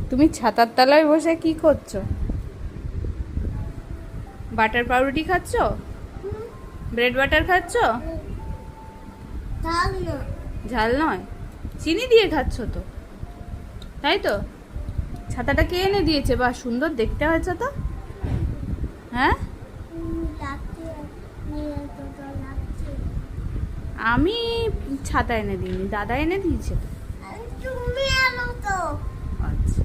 তুমি ছাতার তলায় বসে কি করছো? বাটার পাউরুটি খাচ্ছ? ব্রেড বাটার খাচ্ছ? ঝাল নয়, চিনি দিয়ে খাচ্ছ তো, তাই তো? ছাতাটা কে এনে দিয়েছে? বা সুন্দর দেখতে হয়েছে তো। হ্যাঁ, আমি ছাতা এনে দিইনি, দাদা এনে দিয়েছে তো। আচ্ছা,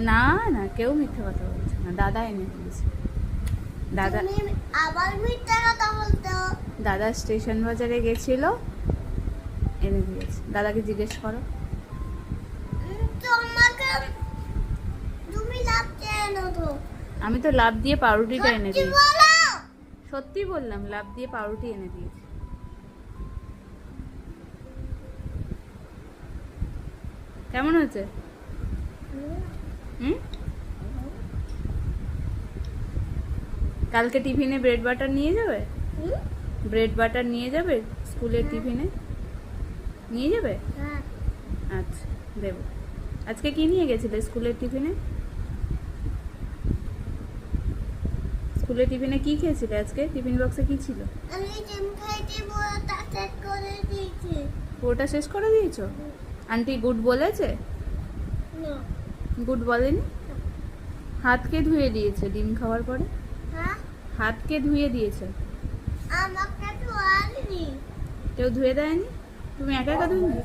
না না, কেউ মিথ্যে কথা বলছে না, দাদা এনে দিয়েছে। দাদা আবার মিথ্যা কথা বলতো। দাদা স্টেশন বাজারে গেছিল, এনে দিয়েছে। দাদাকে জিজ্ঞেস করো। তোমাকে তুমি লাভ কেন তো? আমি তো লাভ দিয়ে পাউরুটিটা এনে সত্যি দিয়েছি। বলো। সত্যি বললাম, লাভ দিয়ে পাউরুটি এনে দিয়েছি। কেমন হয়েছে? হুম, কালকে টিফিনে ব্রেড বাটার নিয়ে যাবে? ব্রেড বাটার নিয়ে যাবে স্কুলের টিফিনে? নিয়ে যাবে? হ্যাঁ। আচ্ছা, দেবো। আজকে কি নিয়ে গেছিলে স্কুলের টিফিনে? স্কুলের টিফিনে কি খেয়েছিলে আজকে? টিফিন বক্সে কি ছিল? আমি ডিম খাইতে বড় তাতে করে দিয়েছি। পুরোটা শেষ করে দিয়েছো? আন্টি গুড বলেছে? না। গুড বলেনি? হাতকে ধুয়ে দিয়েছে ডিম খাওয়ার পরে? হ্যাঁ, হাতকে ধুয়ে দিয়েছে? আমাকে তো আননি। কেউ ধুয়ে দেয়নি? তুমি একা একা ধুয়ে